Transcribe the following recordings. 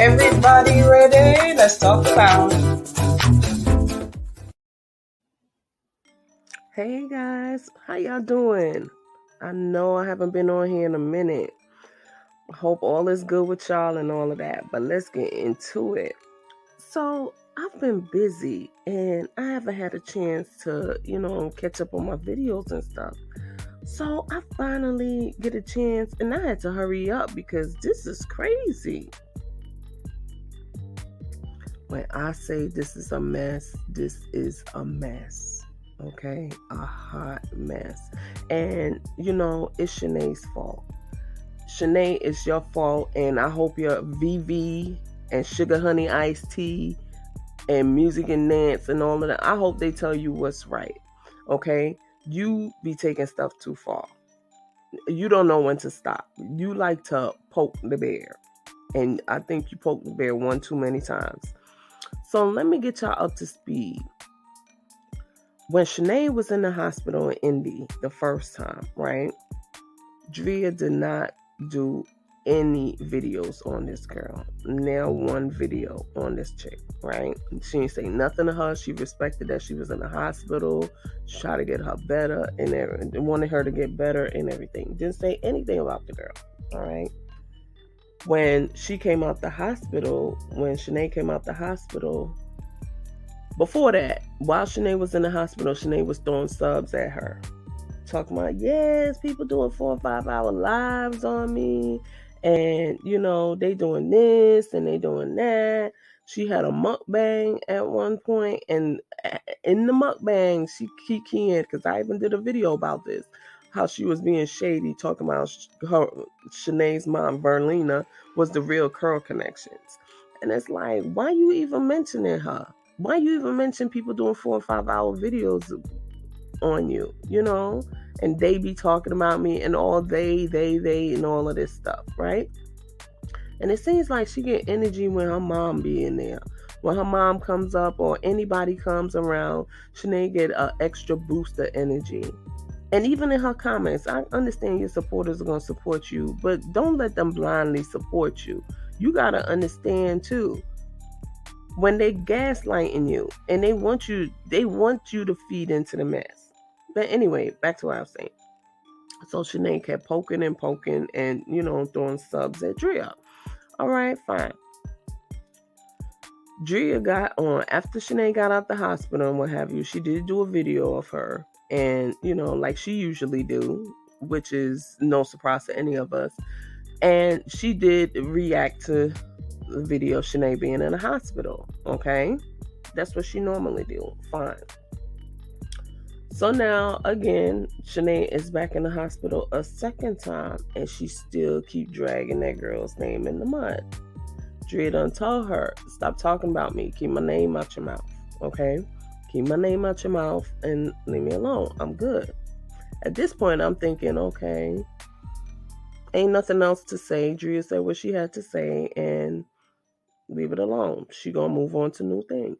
Everybody ready? Let's talk about it. Hey guys, how y'all doing? I know I haven't been on here in a minute. I hope all is good with y'all and all of that, but let's get into it. So, I've been busy and I haven't had a chance to, catch up on my videos and stuff. So, I finally get a chance and I had to hurry up because this is crazy. When I say this is a mess, this is a mess. Okay? A hot mess. And, it's Shenee's fault. Schenee, it's your fault. And I hope your VV and Sugar Honey Iced Tea and Music and Dance and all of that, I hope they tell you what's right. Okay? You be taking stuff too far. You don't know when to stop. You like to poke the bear. And I think you poked the bear one too many times. So let me get y'all up to speed. When Schenee was in the hospital in Indy the first time, right? Drea did not do any videos on this girl. Now one video on this chick, right? She didn't say nothing to her. She respected that she was in the hospital. She tried to get her better and wanted her to get better and everything. Didn't say anything about the girl, all right? When Schenee came out the hospital, before that, while Schenee was in the hospital, Schenee was throwing subs at her. Talking about, yes, people doing 4 and 5 hour lives on me. And, they doing this and they doing that. She had a mukbang at one point. And in the mukbang, she keying, because I even did a video about this, how she was being shady, talking about Shenee's mom, Verlina, was the real Curl Connections. And it's like, why you even mentioning her? Why you even mention people doing 4 and 5 hour videos on you, and they be talking about me and all they and all of this stuff, right? And it seems like she get energy when her mom be in there. When her mom comes up or anybody comes around, Schenee get an extra boost of energy. And even in her comments, I understand your supporters are going to support you, but don't let them blindly support you. You got to understand too, when they gaslighting you and they want you to feed into the mess. But anyway, back to what I was saying. So Schenee kept poking and throwing subs at Drea. All right, fine. Drea got on after Schenee got out the hospital and what have you. She did do a video of her, and like she usually do, which is no surprise to any of us. And she did react to the video of Schenee being in the hospital. Okay, that's what she normally do. Fine. So now, again, Schenee is back in the hospital a second time, and she still keep dragging that girl's name in the mud. Drea done told her, stop talking about me. Keep my name out your mouth, okay? Keep my name out your mouth and leave me alone. I'm good. At this point, I'm thinking, okay, ain't nothing else to say. Drea said what she had to say, and leave it alone. She gonna move on to new things.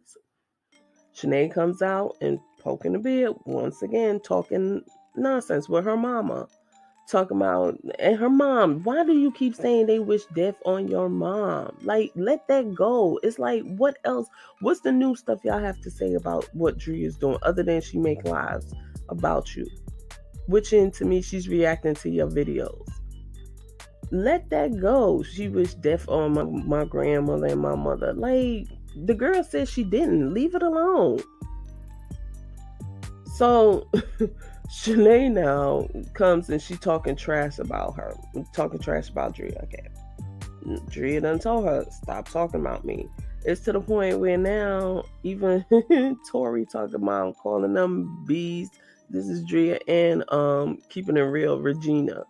Schenee comes out and poking the beard once again, talking nonsense with her mama. Talking about, and her mom, why do you keep saying they wish death on your mom? Like, let that go. It's like, what else? What's the new stuff y'all have to say about what Drea is doing other than she make lives about you? Which, to me, she's reacting to your videos. Let that go. She wished death on my grandmother and my mother. Like, the girl said she didn't. Leave it alone. So Schenee now comes and she talking trash about her. Talking trash about Drea. Okay. Drea done told her, stop talking about me. It's to the point where now even Tori talking about calling them bees. This is Drea and keeping it real, Regina.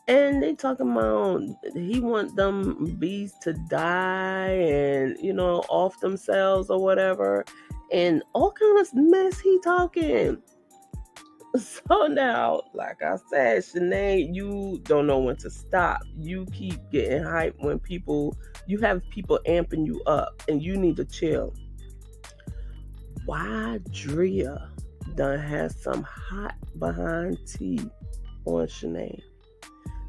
And they talking about he want them bees to die and, off themselves or whatever. And all kind of mess he talking. So now, like I said, Schenee, you don't know when to stop. You keep getting hyped when you have people amping you up and you need to chill. Why Drea done has some hot behind tea on Schenee?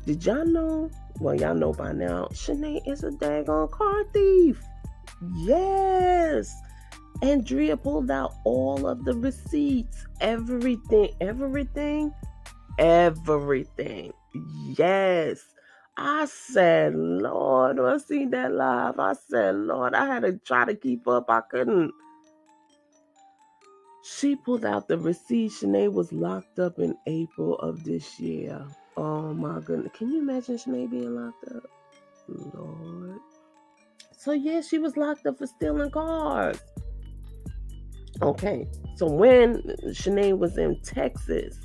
Did y'all know? Well, y'all know by now, Schenee is a daggone car thief. Yes. Andrea pulled out all of the receipts. Everything. Yes. I said, Lord, when I seen that live, I said, Lord, I had to try to keep up. I couldn't. She pulled out the receipt. Schenee was locked up in April of this year. Oh my goodness. Can you imagine Schenee being locked up? Lord. So yeah, she was locked up for stealing cars. Okay. So when Schenee was in Texas,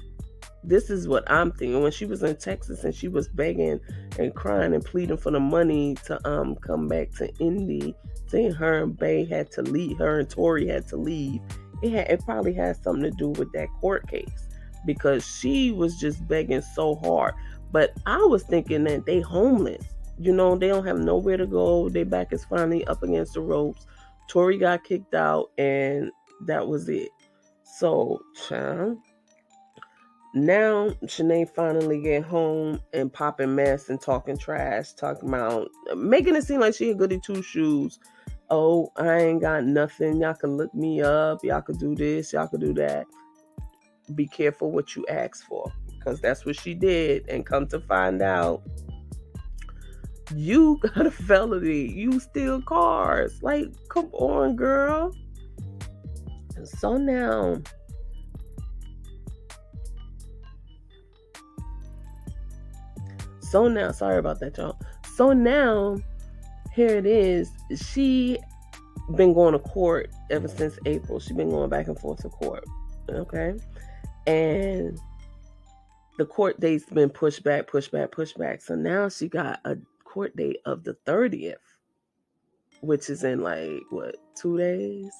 this is what I'm thinking. When she was in Texas and she was begging and crying and pleading for the money to come back to Indy, saying her and Bay had to leave, her and Tori had to leave. It probably had something to do with that court case because she was just begging so hard. But I was thinking that they homeless. They don't have nowhere to go. Their back is finally up against the ropes. Tori got kicked out and that was it. So, child. Now, Schenee finally get home and popping mess and talking trash, talking about making it seem like she a goody two shoes. Oh, I ain't got nothing. Y'all can look me up. Y'all could do this. Y'all could do that. Be careful what you ask for, because that's what she did. And come to find out, you got a felony. You steal cars. Like, come on, girl. So now, sorry about that, y'all. So now, here it is. She been going to court ever since April. She been going back and forth to court. Okay. And the court date's been pushed back. So now she got a court date of the 30th, which is in 2 days.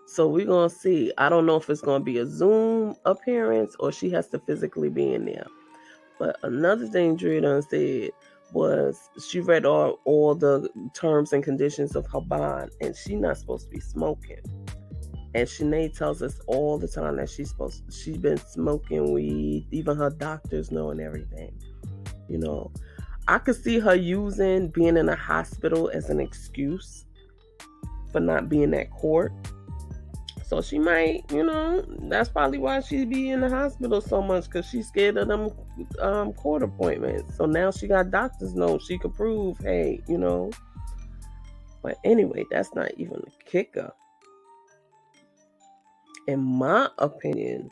So we're going to see. I don't know if it's going to be a Zoom appearance or she has to physically be in there. But another thing Drea done said was she read all the terms and conditions of her bond, and she's not supposed to be smoking. And Schenee tells us all the time that she's been smoking weed. Even her doctors know and everything. I could see her using being in a hospital as an excuse for not being at court. So she might, that's probably why she be in the hospital so much, because she's scared of them court appointments. So now she got doctor's notes. She could prove, hey, But anyway, that's not even a kicker. In my opinion,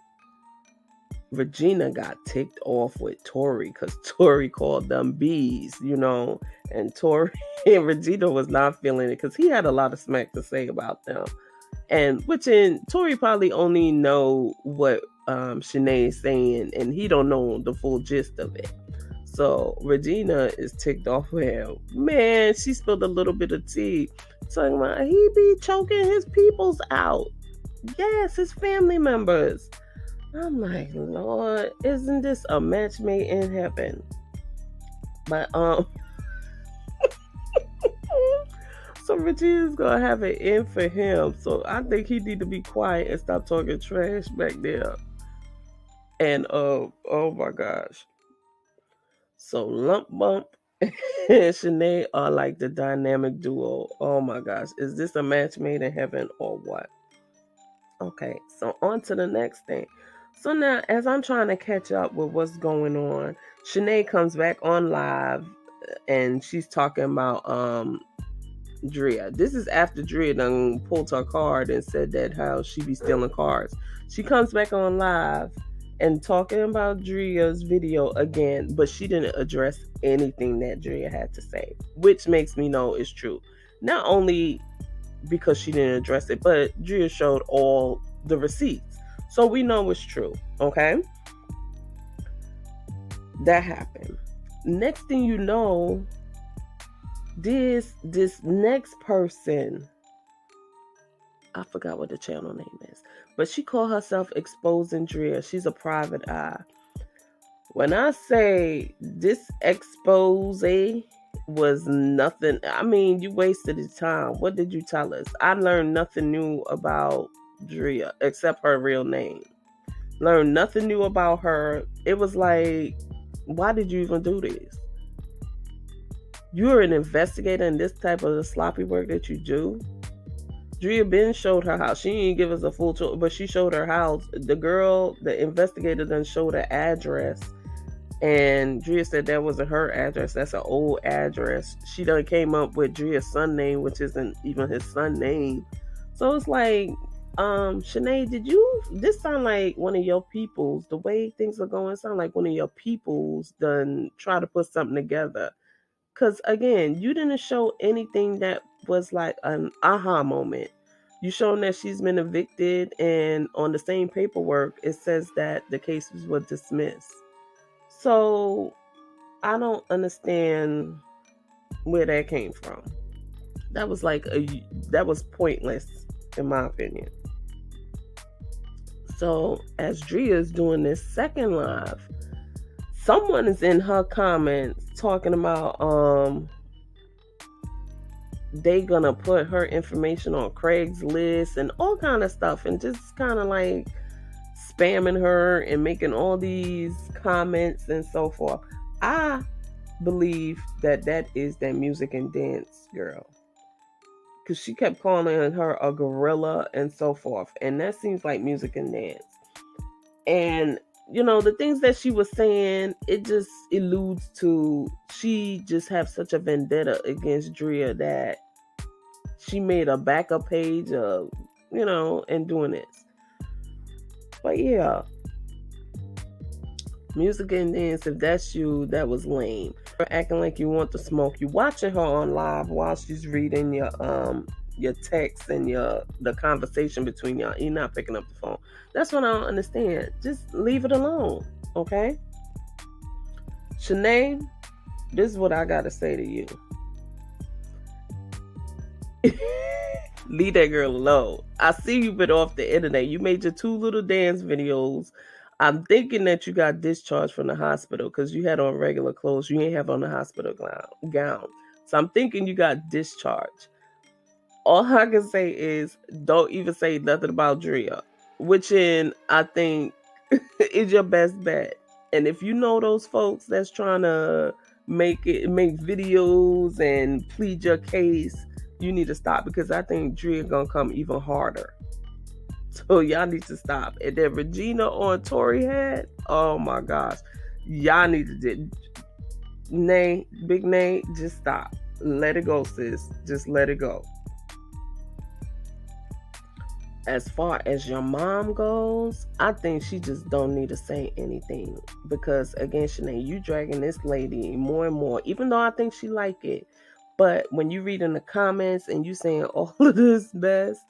Regina got ticked off with Tori because Tori called them bees, and Tori and Regina was not feeling it because he had a lot of smack to say about them. And Tori probably only know what Schenee is saying, and he don't know the full gist of it. So Regina is ticked off with him. Man, she spilled a little bit of tea, talking about he be choking his peoples out. Yes, his family members. I'm like, Lord, isn't this a match made in heaven? But so Regina's gonna have an end for him. So I think he need to be quiet and stop talking trash back there. And oh my gosh. So Lump Bump and Schenee are like the dynamic duo. Oh my gosh. Is this a match made in heaven or what? Okay, so on to the next thing. So now, as I'm trying to catch up with what's going on, Schenee comes back on live and she's talking about Drea. This is after Drea done pulled her card and said that how she be stealing cars. She comes back on live and talking about Drea's video again, but she didn't address anything that Drea had to say, which makes me know it's true. Not only because she didn't address it, but Drea showed all the receipts. So we know it's true, okay? That happened. Next thing you know, this next person, I forgot what the channel name is, but she called herself Exposing Drea. She's a private eye. When I say this expose was nothing, I mean, you wasted your time. What did you tell us? I learned nothing new about Drea except her real name. Learned nothing new about her. It was like, why did you even do this? You're an investigator in this type of sloppy work that you do. Drea Ben showed her house. She didn't give us a full tour, but she showed her house. The girl, the investigator, then showed her address. And Drea said that wasn't her address. That's an old address. She done came up with Drea's son name, which isn't even his son name. So it's like, Schenee, this sound like one of your peoples, the way things are going, sound like one of your peoples done try to put something together. Because again, you didn't show anything that was like an aha moment. You shown that she's been evicted, and on the same paperwork, it says that the cases were dismissed. So I don't understand where that came from. That was that was pointless, in my opinion. So as Drea's doing this second live, someone is in her comments talking about they gonna put her information on Craigslist and all kind of stuff, and just kind of like spamming her and making all these comments and so forth. I believe that is that music and dance girl, because she kept calling her a gorilla and so forth, and that seems like music and dance. And the things that she was saying, it just alludes to she just have such a vendetta against Drea that she made a backup page of, and doing this. But yeah, music and dance, if that's you, that was lame. You're acting like you want to smoke. You watching her on live while she's reading your text and the conversation between y'all. You're not picking up the phone. That's what I don't understand. Just leave it alone, okay? Schenee, this is what I gotta say to you. Leave that girl alone. I see you've been off the internet. You made your 2 little dance videos. I'm thinking that you got discharged from the hospital because you had on regular clothes. You ain't have on the hospital gown. So I'm thinking you got discharged. All I can say is don't even say nothing about Drea, which I think is your best bet. And if you know those folks that's trying to make videos and plead your case, you need to stop, because I think Drea gonna come even harder. So y'all need to stop. And then Regina on Tory head, oh my gosh, y'all need to Big Nae, just stop. Let it go, sis. Just let it go. As far as your mom goes, I think she just don't need to say anything, because again, Schenee, you dragging this lady more and more, even though I think she like it. But when you read in the comments and you saying all of this mess,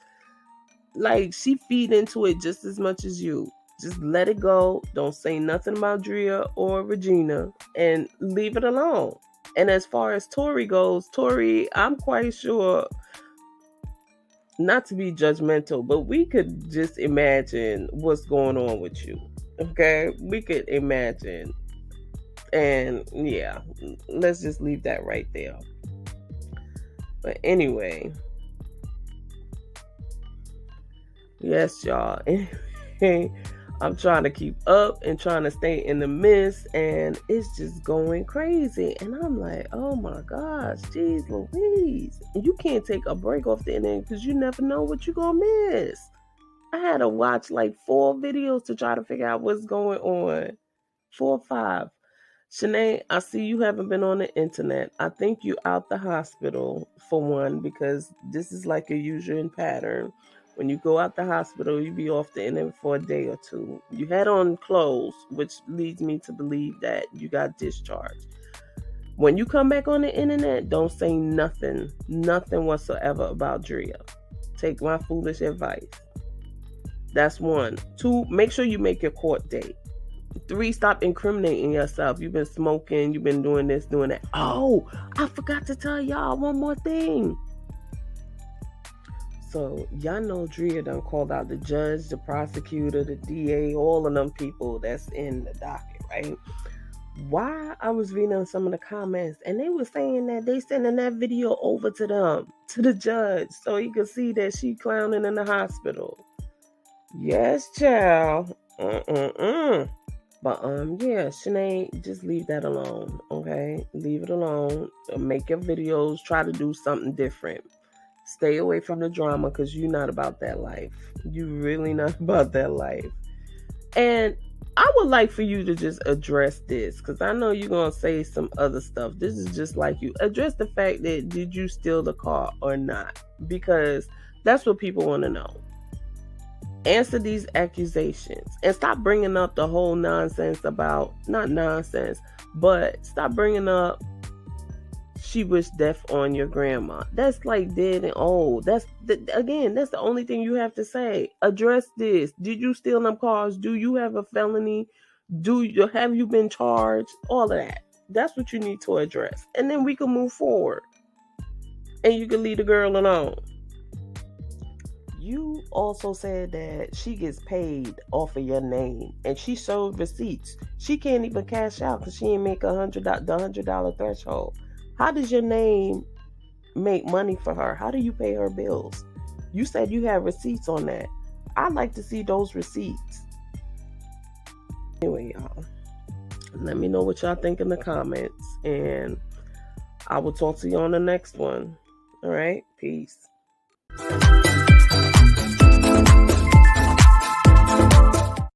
like, she feed into it just as much as you. Just let it go. Don't say nothing about Drea or Regina and leave it alone. And as far as Tori goes, Tori, I'm quite sure, not to be judgmental, but we could just imagine what's going on with you. Okay? We could imagine. And yeah, let's just leave that right there. But anyway, yes, y'all. I'm trying to keep up and trying to stay in the midst, and it's just going crazy. And I'm like, oh my gosh, geez Louise. You can't take a break off the internet because you never know what you're going to miss. I had to watch like 4 videos to try to figure out what's going on. 4 or 5. Schenee, I see you haven't been on the internet. I think you out the hospital, for one, because this is like a usual pattern. When you go out the hospital, you be off the internet for a day or 2. You had on clothes, which leads me to believe that you got discharged. When you come back on the internet, don't say nothing whatsoever about Drea. Take my foolish advice. That's 1. 2, make sure you make your court date. 3, stop incriminating yourself. You've been smoking, you've been doing this, doing that. Oh, I forgot to tell y'all one more thing. So y'all know Drea done called out the judge, the prosecutor, the DA, all of them people that's in the docket, right? Why I was reading some of the comments, and they were saying that they sending that video over to them, to the judge, so he could see that she clowning in the hospital. Yes, child. But yeah, Schenee, just leave that alone, okay? Leave it alone. Make your videos. Try to do something different. Stay away from the drama because you're not about that life. You really not about that life. And I would like for you to just address this because I know you're going to say some other stuff. This is just like you. Address the fact that did you steal the car or not? Because that's what people want to know. Answer these accusations and stop bringing up the whole nonsense about, not nonsense, but stop bringing up she wished death on your grandma. That's like dead and old. Again, that's the only thing you have to say. Address this. Did you steal them cars? Do you have a felony? Have you been charged? All of that. That's what you need to address. And then we can move forward. And you can leave the girl alone. You also said that she gets paid off of your name, and she showed receipts. She can't even cash out because she ain't make the $100 threshold. How does your name make money for her? How do you pay her bills? You said you have receipts on that. I'd like to see those receipts. Anyway, y'all, let me know what y'all think in the comments, and I will talk to you on the next one. All right, peace.